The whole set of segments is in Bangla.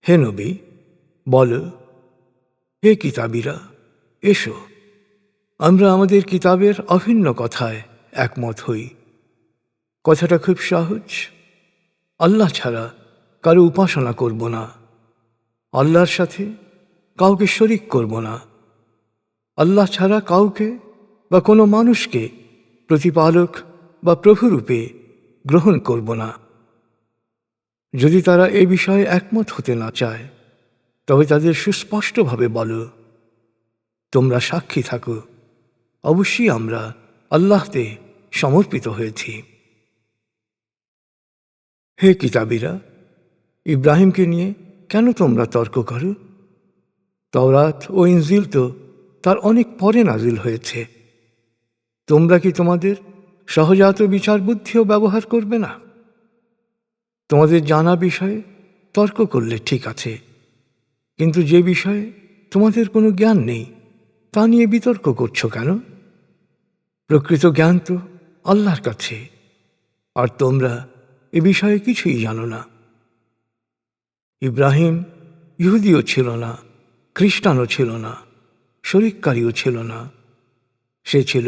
হে নবী, বল, হে কিতাবীরা, এসো, আমরা আমাদের কিতাবের অভিন্ন কথায় একমত হই। কথাটা খুব সহজ। আল্লাহ ছাড়া কারো উপাসনা করব না, আল্লাহর সাথে কাউকে শরিক করব না, আল্লাহ ছাড়া কাউকে বা কোনো মানুষকে প্রতিপালক বা প্রভুরূপে গ্রহণ করব না। যদি তারা এ বিষয়ে একমত হতে না চায়, তবে তাদের সুস্পষ্টভাবে বলো, তোমরা সাক্ষী থাকো, অবশ্যই আমরা আল্লাহতে সমর্পিত হয়েছি। হে কিতাবীরা, ইব্রাহিমকে নিয়ে কেন তোমরা তর্ক করো? তাওরাত ও ইনজিল তো তার অনেক পরে নাজিল হয়েছে। তোমরা কি তোমাদের সহজাত বিচার বুদ্ধিও ব্যবহার করবে না? তোমাদের জানা বিষয়ে তর্ক করলে ঠিক আছে, কিন্তু যে বিষয়ে তোমাদের কোনো জ্ঞান নেই তা নিয়ে বিতর্ক করছো কেন? প্রকৃত জ্ঞান তো আল্লাহর কাছে, আর তোমরা এ বিষয়ে কিছুই জানো না। ইব্রাহিম ইহুদিও ছিল না, খ্রিস্টানও ছিল না, শরিককারীও ছিল না। সে ছিল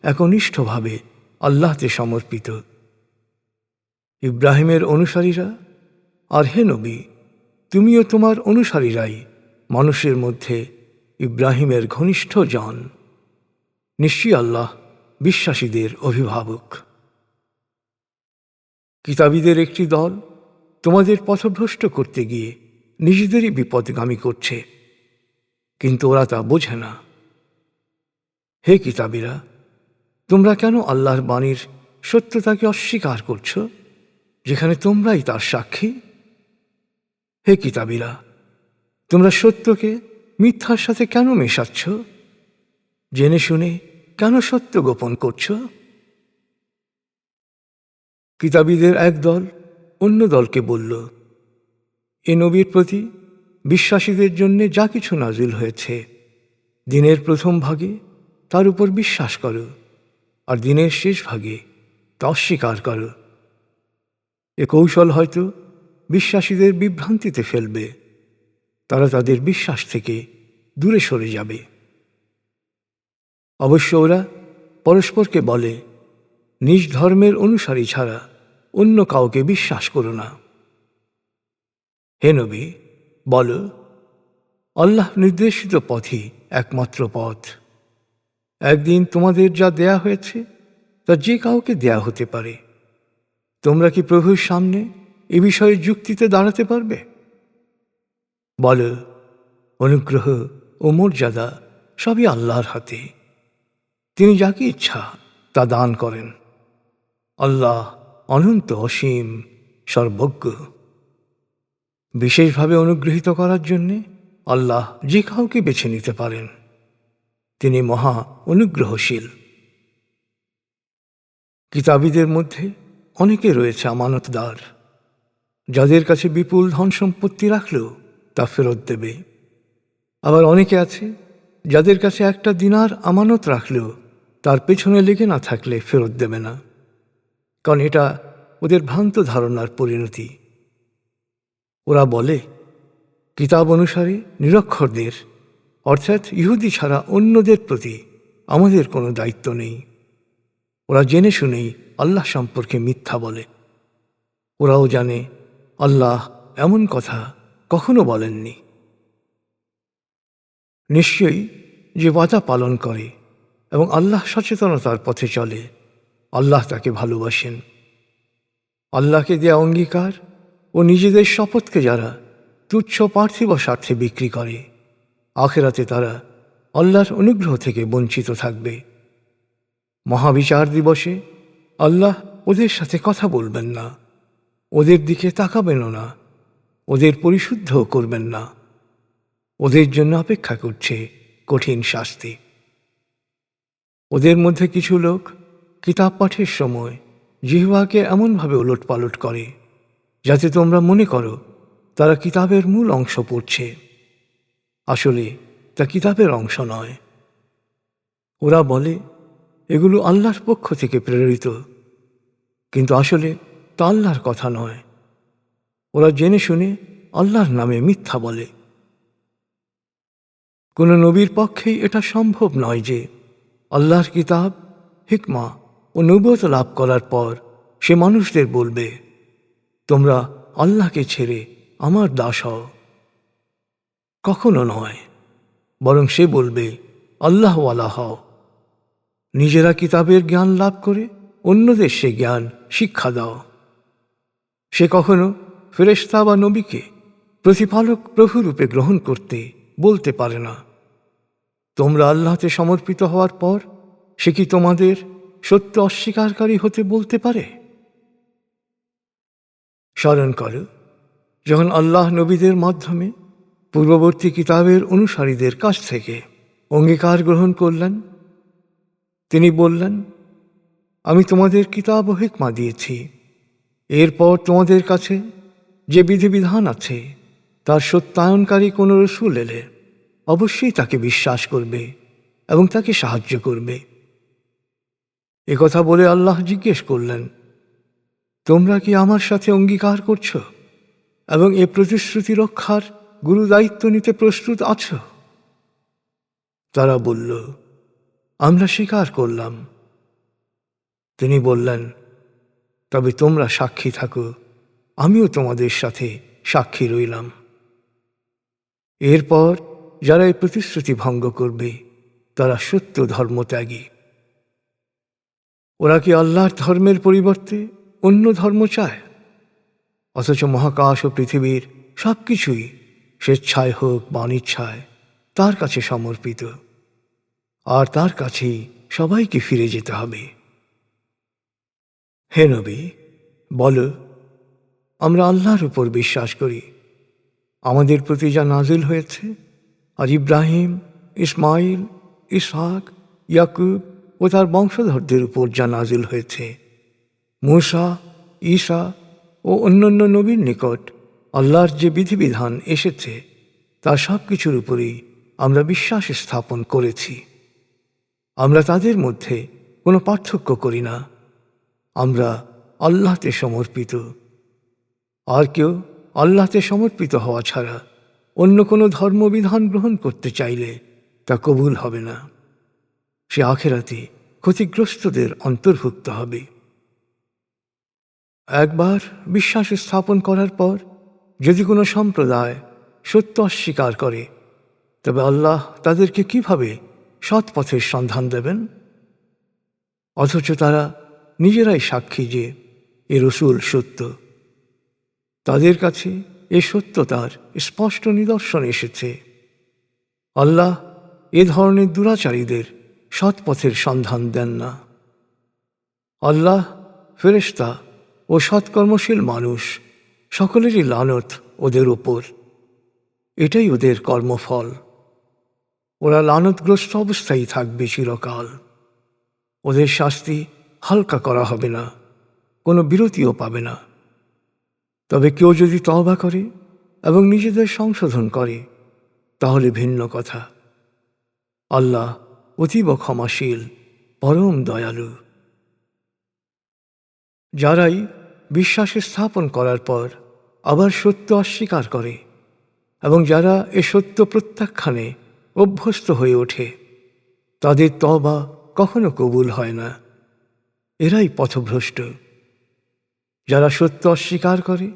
একনিষ্ঠভাবে আল্লাহতে সমর্পিত। ইব্রাহিমের অনুসারীরা, আর হে নবী, তুমিও তোমার অনুসারীরাই মানুষের মধ্যে ইব্রাহিমের ঘনিষ্ঠ জন। নিশ্চয়ই আল্লাহ বিশ্বাসীদের অভিভাবক। কিতাবীদের একটি দল তোমাদের পথভ্রষ্ট করতে গিয়ে নিজেদেরই বিপদগামী করছে, কিন্তু ওরা তা বোঝে না। হে কিতাবীরা, তোমরা কেন আল্লাহর বাণীর সত্যতাকে অস্বীকার করছো, যেখানে তোমরাই তার সাক্ষী? হে কিতাবীরা, তোমরা সত্যকে মিথ্যার সাথে কেন মেশাচ্ছ? জেনে শুনে কেন সত্য গোপন করছ? কিতাবীদের এক দল অন্য দলকে বলল, এ নবীর প্রতি বিশ্বাসীদের জন্য যা কিছু নাজিল হয়েছে, দিনের প্রথম ভাগে তার উপর বিশ্বাস করো, আর দিনের শেষ ভাগে তা অস্বীকার করো। এ কৌশল হয়তো বিশ্বাসীদের বিভ্রান্তিতে ফেলবে, তারা তাদের বিশ্বাস থেকে দূরে সরে যাবে। অবশ্য ওরা পরস্পরকে বলে, নিজ ধর্মের অনুসারী ছাড়া অন্য কাউকে বিশ্বাস করো না। হে নবী, বল, আল্লাহ নির্দেশিত পথই একমাত্র পথ। একদিন তোমাদের যা দেয়া হয়েছে তা যে কাউকে দেয়া হতে পারে। তোমরা কি প্রভুর সামনে এ বিষয়ে যুক্তিতে দাঁড়াতে পারবে? বল, অনুগ্রহ ও মর্যাদা সবই আল্লাহর হাতে। তিনি যাকে ইচ্ছা তা দান করেন। আল্লাহ অনন্ত, অসীম, সর্বজ্ঞ। বিশেষভাবে অনুগৃহীত করার জন্যে আল্লাহ যে কাউকে বেছে নিতে পারেন। তিনি মহা অনুগ্রহশীল। কিতাবীদের মধ্যে অনেকে রয়েছে আমানতদার, যাদের কাছে বিপুল ধন সম্পত্তি রাখলেও তা ফেরত দেবে। আবার অনেকে আছে যাদের কাছে একটা দিনার আমানত রাখলেও তার পেছনে লেগে না থাকলে ফেরত দেবে না, কারণ এটা ওদের ভ্রান্ত ধারণার পরিণতি। ওরা বলে, কিতাব অনুসারে নিরক্ষরদের অর্থাৎ ইহুদি ছাড়া অন্যদের প্রতি আমাদের কোনো দায়িত্ব নেই। ওরা জেনে শুনেই আল্লাহ সম্পর্কে মিথ্যা বলে। ওরাও জানে আল্লাহ এমন কথা কখনো বলেননি। নিশ্চয়ই যে ওয়াদা পালন করে এবং আল্লাহ সচেতনতার পথে চলে, আল্লাহ তাকে ভালোবাসেন। আল্লাহকে দেয়া অঙ্গীকার ও নিজেদের শপথকে যারা তুচ্ছ পার্থিব স্বার্থে বিক্রি করে, আখেরাতে তারা আল্লাহর অনুগ্রহ থেকে বঞ্চিত থাকবে। মহাবিচার দিবসে আল্লাহ ওদের সাথে কথা বলবেন না, ওদের দিকে তাকাবেনও না, ওদের পরিশুদ্ধও করবেন না। ওদের জন্য অপেক্ষা করছে কঠিন শাস্তি। ওদের মধ্যে কিছু লোক কিতাব পাঠের সময় জিহ্বাকে এমনভাবে ওলটপালট করে যাতে তোমরা মনে করো তারা কিতাবের মূল অংশ পড়ছে। আসলে তা কিতাবের অংশ নয়। ওরা বলে এগুলো আল্লাহর পক্ষ থেকে প্রেরিত, কিন্তু আসলে তা আল্লাহর কথা নয়। ওরা জেনে শুনে আল্লাহর নামে মিথ্যা বলে। কোন নবীর পক্ষেই এটা সম্ভব নয় যে আল্লাহর কিতাব, হিকমা ও নবুয়ত লাভ করার পর সে মানুষদের বলবে, তোমরা আল্লাহকে ছেড়ে আমার দাস হও। কখনো নয়, বরং সে বলবে, আল্লাহওয়ালা হও। নিজেরা কিতাবের জ্ঞান লাভ করে অন্যদের সে জ্ঞান শিক্ষা দাও। সে কখনো ফেরেশতা বা নবীকে প্রতিপালক প্রভুরূপে গ্রহণ করতে বলতে পারে না। তোমরা আল্লাহতে সমর্পিত হওয়ার পর সে কি তোমাদের সত্য অস্বীকারী হতে বলতে পারে? স্মরণ করো, যখন আল্লাহ নবীদের মাধ্যমে পূর্ববর্তী কিতাবের অনুসারীদের কাছ থেকে অঙ্গীকার গ্রহণ করলেন। তিনি বললেন, আমি তোমাদের কিতাব ও হিকমা দিয়েছি। এরপর তোমাদের কাছে যে বিধিবিধান আছে তার সত্যায়নকারী কোন রসূল এলে অবশ্যই তাকে বিশ্বাস করবে এবং তাকে সাহায্য করবে। একথা বলে আল্লাহ জিজ্ঞেস করলেন, তোমরা কি আমার সাথে অঙ্গীকার করছ এবং এ প্রতিশ্রুতি রক্ষার গুরু দায়িত্ব নিতে প্রস্তুত আছো? তারা বলল, আমরা স্বীকার করলাম। তিনি বললেন, তবে তোমরা সাক্ষী থাকো, আমিও তোমাদের সাথে সাক্ষী রইলাম। এরপর যারা এই প্রতিশ্রুতি ভঙ্গ করবে তারা সত্য ধর্মত্যাগী। ওরা কি আল্লাহর ধর্মের পরিবর্তে অন্য ধর্ম চায়? অথচ মহাকাশ ও পৃথিবীর সবকিছুই স্বেচ্ছায় হোক বা অনিচ্ছায় তার কাছে সমর্পিত, আর তার কাছেই সবাইকে ফিরে যেতে হবে। হে নবী, বলো, আমরা আল্লাহর উপর বিশ্বাস করি। আমাদের প্রতি যা নাজিল হয়েছে আর ইব্রাহিম, ইসমাইল, ইসহাক, ইয়াকুব ও তার বংশধরদের উপর যা নাজিল হয়েছে, মূসা, ঈসা ও অন্যান্য নবীর নিকট আল্লাহর যে বিধিবিধান এসেছে তার সব কিছুর উপরেই আমরা বিশ্বাস স্থাপন করেছি। আমরা তাদের মধ্যে কোনো পার্থক্য করি না। আমরা আল্লাহতে সমর্পিত। আর কেউ আল্লাহতে সমর্পিত হওয়া ছাড়া অন্য কোনো ধর্মবিধান গ্রহণ করতে চাইলে তা কবুল হবে না। সে আখেরাতে ক্ষতিগ্রস্তদের অন্তর্ভুক্ত হবে। একবার বিশ্বাস স্থাপন করার পর যদি কোনো সম্প্রদায় সত্য অস্বীকার করে, তবে আল্লাহ তাদেরকে কিভাবে সৎ পথের সন্ধান দেবেন? অথচ তারা নিজেরাই সাক্ষী যে এ রসূল সত্য। তাদের কাছে এ সত্যতার স্পষ্ট নিদর্শন এসেছে। আল্লাহ এ ধরনের দুরাচারীদের সৎ পথের সন্ধান দেন না। আল্লাহ, ফেরেশতা ও সৎকর্মশীল মানুষ সকলেরই লানত ওদের ওপর। এটাই ওদের কর্মফল। ওরা লানতগ্রস্ত অবস্থায় থাকবে চিরকাল। ওদের শাস্তি হালকা করা হবে না, কোনো বিরতিও পাবে না। তবে কেউ যদি তওবা করে এবং নিজেদের সংশোধন করে তাহলে ভিন্ন কথা। আল্লাহ অতীব ক্ষমাশীল, পরম দয়ালু। যারাই বিশ্বাস স্থাপন করার পর আবার সত্য অস্বীকার করে এবং যারা এ সত্য প্রত্যাখ্যানে অভ্যস্ত হয়ে ওঠে, তাদের তওবা কখনো কবুল হয় না। এরাই পথভ্রষ্ট। যারা সত্য অস্বীকার করে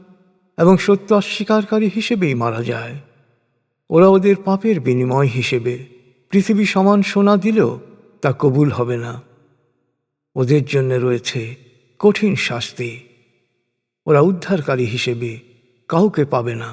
এবং সত্য অস্বীকারী হিসেবেই মারা যায়, ওরা ওদের পাপের বিনিময় হিসেবে পৃথিবী সমান সোনা দিলেও তা কবুল হবে না। ওদের জন্য রয়েছে কঠিন শাস্তি। ওরা উদ্ধারকারী হিসেবে কাউকে পাবে না।